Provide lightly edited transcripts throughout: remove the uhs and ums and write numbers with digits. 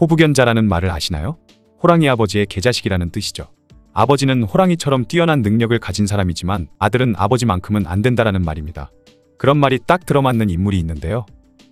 호부견자라는 말을 아시나요? 호랑이 아버지의 개자식이라는 뜻이죠. 아버지는 호랑이처럼 뛰어난 능력을 가진 사람이지만 아들은 아버지만큼은 안 된다라는 말입니다. 그런 말이 딱 들어맞는 인물이 있는데요.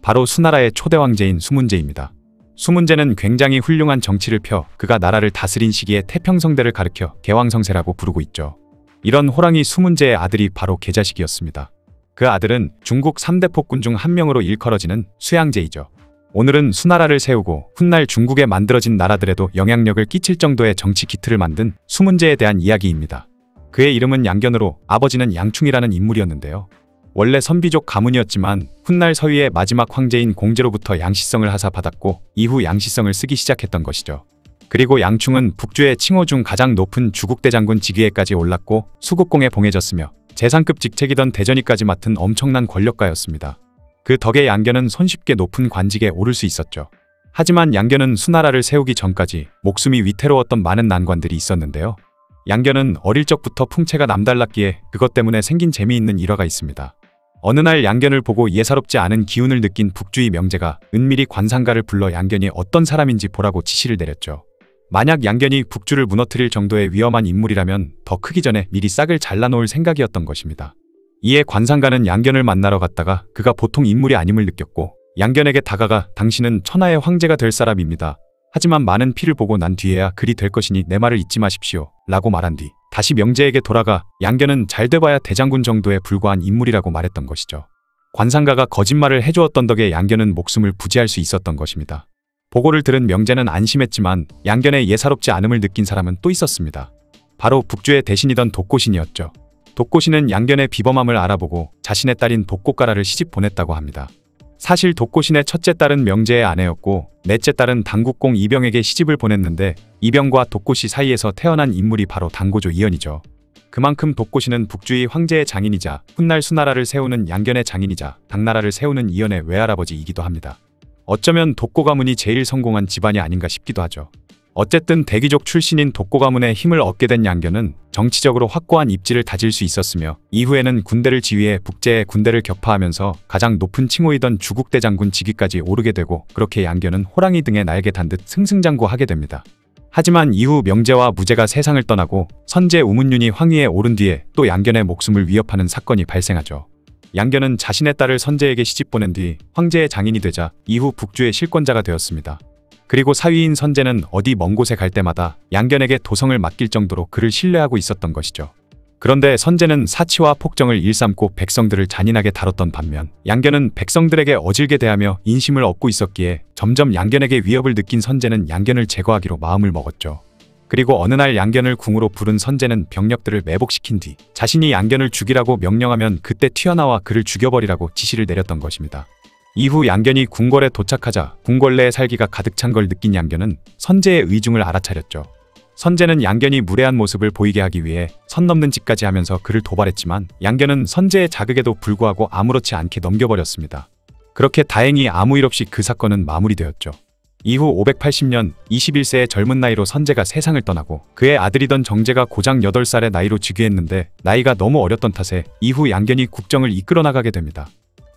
바로 수나라의 초대 황제인 수문제입니다. 수문제는 굉장히 훌륭한 정치를 펴 그가 나라를 다스린 시기에 태평성대를 가리켜 개왕성세라고 부르고 있죠. 이런 호랑이 수문제의 아들이 바로 개자식이었습니다. 그 아들은 중국 3대 폭군 중 한 명으로 일컬어지는 수양제이죠. 오늘은 수나라를 세우고 훗날 중국에 만들어진 나라들에도 영향력을 끼칠 정도의 정치 기틀을 만든 수문제에 대한 이야기입니다. 그의 이름은 양견으로 아버지는 양충이라는 인물이었는데요. 원래 선비족 가문이었지만 훗날 서위의 마지막 황제인 공제로부터 양시성을 하사받았고 이후 양시성을 쓰기 시작했던 것이죠. 그리고 양충은 북주의 칭호 중 가장 높은 주국대장군 직위에까지 올랐고 수국공에 봉해졌으며 재상급 직책이던 대전이까지 맡은 엄청난 권력가였습니다. 그 덕에 양견은 손쉽게 높은 관직에 오를 수 있었죠. 하지만 양견은 수나라를 세우기 전까지 목숨이 위태로웠던 많은 난관들이 있었는데요. 양견은 어릴 적부터 풍채가 남달랐기에 그것 때문에 생긴 재미있는 일화가 있습니다. 어느 날 양견을 보고 예사롭지 않은 기운을 느낀 북주의 명제가 은밀히 관상가를 불러 양견이 어떤 사람인지 보라고 지시를 내렸죠. 만약 양견이 북주를 무너뜨릴 정도의 위험한 인물이라면 더 크기 전에 미리 싹을 잘라놓을 생각이었던 것입니다. 이에 관상가는 양견을 만나러 갔다가 그가 보통 인물이 아님을 느꼈고 양견에게 다가가 당신은 천하의 황제가 될 사람입니다. 하지만 많은 피를 보고 난 뒤에야 그리 될 것이니 내 말을 잊지 마십시오. 라고 말한 뒤 다시 명제에게 돌아가 양견은 잘 돼봐야 대장군 정도에 불과한 인물이라고 말했던 것이죠. 관상가가 거짓말을 해주었던 덕에 양견은 목숨을 부지할 수 있었던 것입니다. 보고를 들은 명제는 안심했지만 양견의 예사롭지 않음을 느낀 사람은 또 있었습니다. 바로 북주의 대신이던 독고신이었죠. 독고신은 양견의 비범함을 알아보고 자신의 딸인 독고가라를 시집 보냈다고 합니다. 사실 독고신의 첫째 딸은 명제의 아내였고 넷째 딸은 당국공 이병에게 시집을 보냈는데 이병과 독고시 사이에서 태어난 인물이 바로 당고조 이연이죠. 그만큼 독고신은 북주의 황제의 장인이자 훗날 수나라를 세우는 양견의 장인이자 당나라를 세우는 이연의 외할아버지이기도 합니다. 어쩌면 독고 가문이 제일 성공한 집안이 아닌가 싶기도 하죠. 어쨌든 대귀족 출신인 독고 가문의 힘을 얻게 된 양견은 정치적으로 확고한 입지를 다질 수 있었으며 이후에는 군대를 지휘해 북제의 군대를 격파하면서 가장 높은 칭호이던 주국대장군 직위까지 오르게 되고 그렇게 양견은 호랑이 등에 날개 단 듯 승승장구하게 됩니다. 하지만 이후 명제와 무제가 세상을 떠나고 선제 우문윤이 황위에 오른 뒤에 또 양견의 목숨을 위협하는 사건이 발생하죠. 양견은 자신의 딸을 선제에게 시집 보낸 뒤 황제의 장인이 되자 이후 북주의 실권자가 되었습니다. 그리고 사위인 선제는 어디 먼 곳에 갈 때마다 양견에게 도성을 맡길 정도로 그를 신뢰하고 있었던 것이죠. 그런데 선제는 사치와 폭정을 일삼고 백성들을 잔인하게 다뤘던 반면 양견은 백성들에게 어질게 대하며 인심을 얻고 있었기에 점점 양견에게 위협을 느낀 선제는 양견을 제거하기로 마음을 먹었죠. 그리고 어느 날 양견을 궁으로 부른 선제는 병력들을 매복시킨 뒤 자신이 양견을 죽이라고 명령하면 그때 튀어나와 그를 죽여버리라고 지시를 내렸던 것입니다. 이후 양견이 궁궐에 도착하자 궁궐 내에 살기가 가득 찬 걸 느낀 양견은 선제의 의중을 알아차렸죠. 선제는 양견이 무례한 모습을 보이게 하기 위해 선 넘는 짓까지 하면서 그를 도발했지만 양견은 선제의 자극에도 불구하고 아무렇지 않게 넘겨버렸습니다. 그렇게 다행히 아무 일 없이 그 사건은 마무리되었죠. 이후 580년 21세의 젊은 나이로 선제가 세상을 떠나고 그의 아들이던 정제가 고작 8살의 나이로 즉위했는데 나이가 너무 어렸던 탓에 이후 양견이 국정을 이끌어 나가게 됩니다.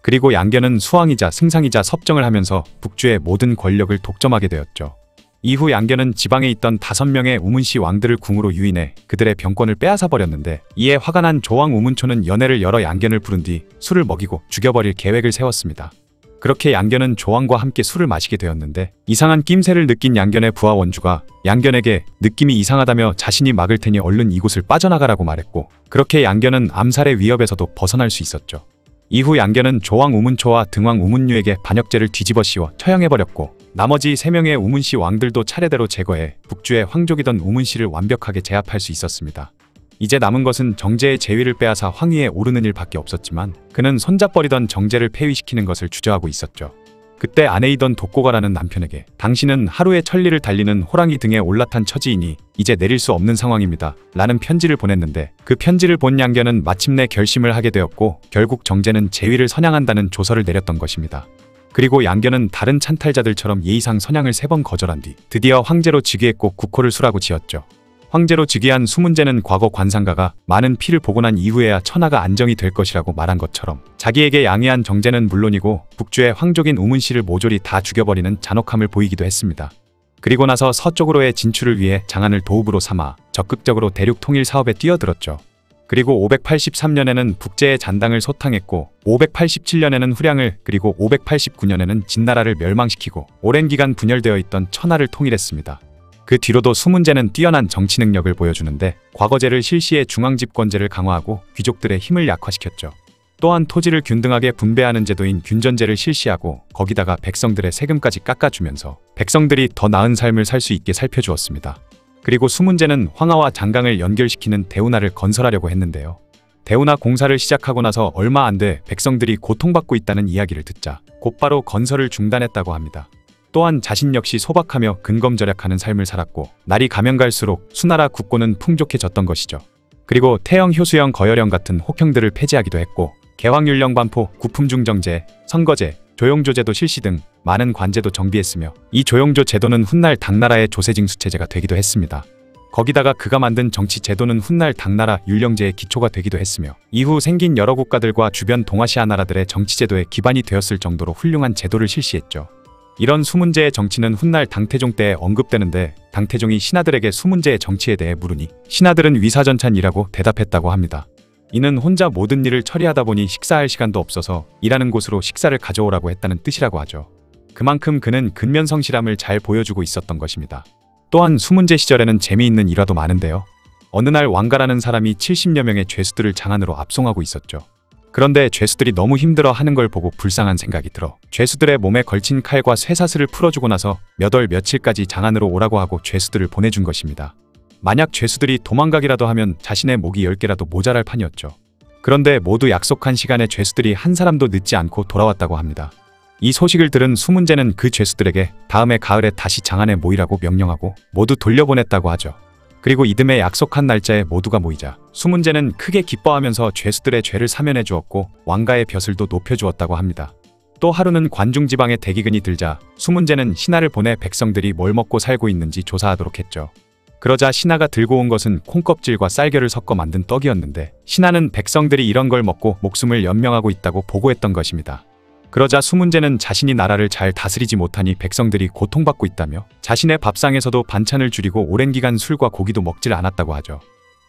그리고 양견은 수왕이자 승상이자 섭정을 하면서 북주의 모든 권력을 독점하게 되었죠. 이후 양견은 지방에 있던 5명의 우문시 왕들을 궁으로 유인해 그들의 병권을 빼앗아 버렸는데 이에 화가 난 조왕 우문초는 연회를 열어 양견을 부른 뒤 술을 먹이고 죽여버릴 계획을 세웠습니다. 그렇게 양견은 조왕과 함께 술을 마시게 되었는데 이상한 낌새를 느낀 양견의 부하 원주가 양견에게 느낌이 이상하다며 자신이 막을 테니 얼른 이곳을 빠져나가라고 말했고 그렇게 양견은 암살의 위협에서도 벗어날 수 있었죠. 이후 양견은 조왕 우문초와 등왕 우문유에게 반역죄를 뒤집어 씌워 처형해버렸고 나머지 3명의 우문시 왕들도 차례대로 제거해 북주의 황족이던 우문시를 완벽하게 제압할 수 있었습니다. 이제 남은 것은 정제의 재위를 빼앗아 황위에 오르는 일밖에 없었지만 그는 손잡버리던 정제를 폐위시키는 것을 주저하고 있었죠. 그때 아내이던 독고가라는 남편에게 당신은 하루에 천리를 달리는 호랑이 등에 올라탄 처지이니 이제 내릴 수 없는 상황입니다. 라는 편지를 보냈는데 그 편지를 본 양견은 마침내 결심을 하게 되었고 결국 정제는 재위를 선양한다는 조서를 내렸던 것입니다. 그리고 양견은 다른 찬탈자들처럼 예의상 선양을 3번 거절한 뒤 드디어 황제로 즉위했고 국호를 수라고 지었죠. 황제로 즉위한 수문제는 과거 관상가가 많은 피를 보고 난 이후에야 천하가 안정이 될 것이라고 말한 것처럼 자기에게 양해한 정제는 물론이고 북주의 황족인 우문씨를 모조리 다 죽여버리는 잔혹함을 보이기도 했습니다. 그리고 나서 서쪽으로의 진출을 위해 장안을 도읍으로 삼아 적극적으로 대륙 통일 사업에 뛰어들었죠. 그리고 583년에는 북제의 잔당을 소탕했고 587년에는 후량을 그리고 589년에는 진나라를 멸망시키고 오랜 기간 분열되어 있던 천하를 통일했습니다. 그 뒤로도 수문제는 뛰어난 정치 능력을 보여주는데 과거제를 실시해 중앙집권제를 강화하고 귀족들의 힘을 약화시켰죠. 또한 토지를 균등하게 분배하는 제도인 균전제를 실시하고 거기다가 백성들의 세금까지 깎아주면서 백성들이 더 나은 삶을 살 수 있게 살펴주었습니다. 그리고 수문제는 황하와 장강을 연결시키는 대운하를 건설하려고 했는데요. 대운하 공사를 시작하고 나서 얼마 안 돼 백성들이 고통받고 있다는 이야기를 듣자 곧바로 건설을 중단했다고 합니다. 또한 자신 역시 소박하며 근검절약하는 삶을 살았고 날이 가면 갈수록 수나라 국고는 풍족해졌던 것이죠. 그리고 태영, 효수영, 거열영 같은 혹형들을 폐지하기도 했고 개왕율령 반포, 구품중정제, 선거제, 조용조제도 실시 등 많은 관제도 정비했으며 이 조용조 제도는 훗날 당나라의 조세징수체제가 되기도 했습니다. 거기다가 그가 만든 정치 제도는 훗날 당나라 율령제의 기초가 되기도 했으며 이후 생긴 여러 국가들과 주변 동아시아 나라들의 정치제도의 기반이 되었을 정도로 훌륭한 제도를 실시했죠. 이런 수문제의 정치는 훗날 당태종 때에 언급되는데 당태종이 신하들에게 수문제의 정치에 대해 물으니 신하들은 위사전찬이라고 대답했다고 합니다. 이는 혼자 모든 일을 처리하다 보니 식사할 시간도 없어서 일하는 곳으로 식사를 가져오라고 했다는 뜻이라고 하죠. 그만큼 그는 근면성실함을 잘 보여주고 있었던 것입니다. 또한 수문제 시절에는 재미있는 일화도 많은데요. 어느 날 왕가라는 사람이 70여 명의 죄수들을 장안으로 압송하고 있었죠. 그런데 죄수들이 너무 힘들어 하는 걸 보고 불쌍한 생각이 들어 죄수들의 몸에 걸친 칼과 쇠사슬을 풀어주고 나서 몇 월 며칠까지 장안으로 오라고 하고 죄수들을 보내준 것입니다. 만약 죄수들이 도망가기라도 하면 자신의 목이 10개라도 모자랄 판이었죠. 그런데 모두 약속한 시간에 죄수들이 한 사람도 늦지 않고 돌아왔다고 합니다. 이 소식을 들은 수문제는 그 죄수들에게 다음해 가을에 다시 장안에 모이라고 명령하고 모두 돌려보냈다고 하죠. 그리고 이듬해 약속한 날짜에 모두가 모이자 수문제는 크게 기뻐하면서 죄수들의 죄를 사면해 주었고 왕가의 벼슬도 높여주었다고 합니다. 또 하루는 관중지방에 대기근이 들자 수문제는 신하를 보내 백성들이 뭘 먹고 살고 있는지 조사하도록 했죠. 그러자 신하가 들고 온 것은 콩껍질과 쌀겨를 섞어 만든 떡이었는데 신하는 백성들이 이런 걸 먹고 목숨을 연명하고 있다고 보고했던 것입니다. 그러자 수문제는 자신이 나라를 잘 다스리지 못하니 백성들이 고통받고 있다며 자신의 밥상에서도 반찬을 줄이고 오랜 기간 술과 고기도 먹질 않았다고 하죠.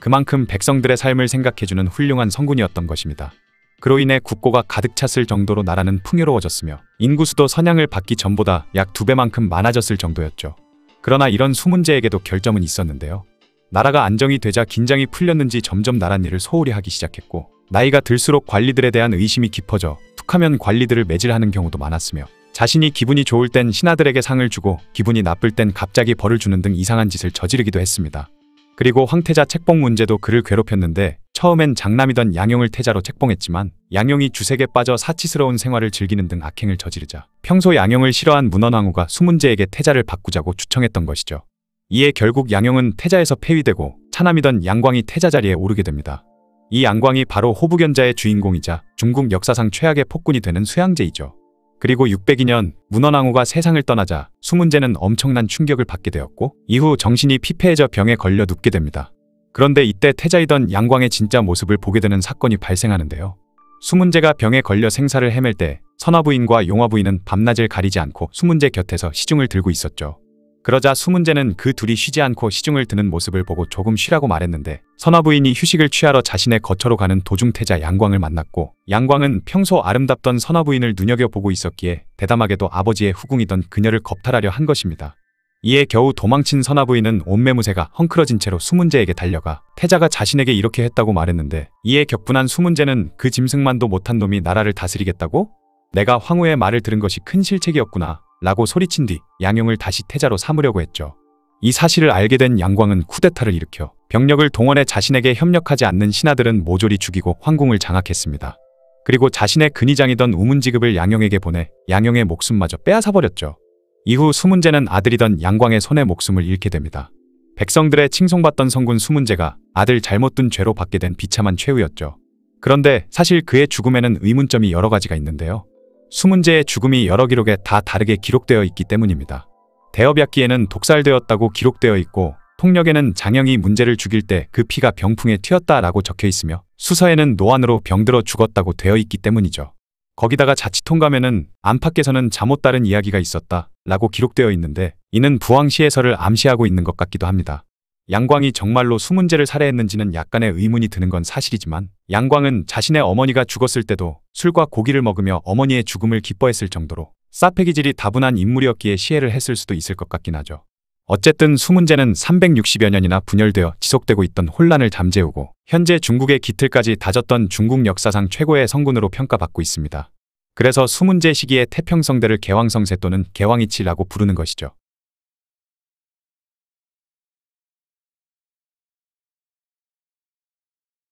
그만큼 백성들의 삶을 생각해주는 훌륭한 성군이었던 것입니다. 그로 인해 국고가 가득 찼을 정도로 나라는 풍요로워졌으며 인구수도 선양을 받기 전보다 약 2배만큼 많아졌을 정도였죠. 그러나 이런 수문제에게도 결점은 있었는데요. 나라가 안정이 되자 긴장이 풀렸는지 점점 나랏일을 소홀히 하기 시작했고 나이가 들수록 관리들에 대한 의심이 깊어져 툭하면 관리들을 매질하는 경우도 많았으며 자신이 기분이 좋을 땐 신하들에게 상을 주고 기분이 나쁠 땐 갑자기 벌을 주는 등 이상한 짓을 저지르기도 했습니다. 그리고 황태자 책봉 문제도 그를 괴롭혔는데 처음엔 장남이던 양용을 태자로 책봉했지만 양용이 주색에 빠져 사치스러운 생활을 즐기는 등 악행을 저지르자 평소 양용을 싫어한 문헌왕후가 수문제에게 태자를 바꾸자고 추청했던 것이죠. 이에 결국 양용은 태자에서 폐위되고 차남이던 양광이 태자 자리에 오르게 됩니다. 이 양광이 바로 호부견자의 주인공이자 중국 역사상 최악의 폭군이 되는 수양제이죠. 그리고 602년 문헌왕후가 세상을 떠나자 수문제는 엄청난 충격을 받게 되었고 이후 정신이 피폐해져 병에 걸려 눕게 됩니다. 그런데 이때 태자이던 양광의 진짜 모습을 보게 되는 사건이 발생하는데요. 수문제가 병에 걸려 생사를 헤맬 때 선화부인과 용화부인은 밤낮을 가리지 않고 수문제 곁에서 시중을 들고 있었죠. 그러자 수문제는 그 둘이 쉬지 않고 시중을 드는 모습을 보고 조금 쉬라고 말했는데 선화부인이 휴식을 취하러 자신의 거처로 가는 도중 태자 양광을 만났고 양광은 평소 아름답던 선화부인을 눈여겨보고 있었기에 대담하게도 아버지의 후궁이던 그녀를 겁탈하려 한 것입니다. 이에 겨우 도망친 선화부인은 온매무새가 헝클어진 채로 수문제에게 달려가 태자가 자신에게 이렇게 했다고 말했는데 이에 격분한 수문제는 그 짐승만도 못한 놈이 나라를 다스리겠다고? 내가 황후의 말을 들은 것이 큰 실책이었구나 라고 소리친 뒤 양용을 다시 태자로 삼으려고 했죠. 이 사실을 알게 된 양광은 쿠데타를 일으켜 병력을 동원해 자신에게 협력하지 않는 신하들은 모조리 죽이고 황궁을 장악했습니다. 그리고 자신의 근위장이던 우문지급을 양용에게 보내 양용의 목숨마저 빼앗아버렸죠. 이후 수문제는 아들이던 양광의 손에 목숨을 잃게 됩니다. 백성들의 칭송받던 성군 수문제가 아들 잘못 둔 죄로 받게 된 비참한 최후였죠. 그런데 사실 그의 죽음에는 의문점이 여러 가지가 있는데요. 수문제의 죽음이 여러 기록에 다 다르게 기록되어 있기 때문입니다. 대업약기에는 독살되었다고 기록되어 있고 통력에는 장영이 문제를 죽일 때 그 피가 병풍에 튀었다라고 적혀 있으며 수서에는 노안으로 병들어 죽었다고 되어 있기 때문이죠. 거기다가 자칫 통감에는 안팎에서는 잠못 다른 이야기가 있었다 라고 기록되어 있는데 이는 부왕시해설을 암시하고 있는 것 같기도 합니다. 양광이 정말로 수문제를 살해했는지는 약간의 의문이 드는 건 사실이지만 양광은 자신의 어머니가 죽었을 때도 술과 고기를 먹으며 어머니의 죽음을 기뻐했을 정도로 싸패기질이 다분한 인물이었기에 시해를 했을 수도 있을 것 같긴 하죠. 어쨌든 수문제는 360여 년이나 분열되어 지속되고 있던 혼란을 잠재우고 현재 중국의 기틀까지 다졌던 중국 역사상 최고의 성군으로 평가받고 있습니다. 그래서 수문제 시기에 태평성대를 개왕성세 또는 개왕이치라고 부르는 것이죠.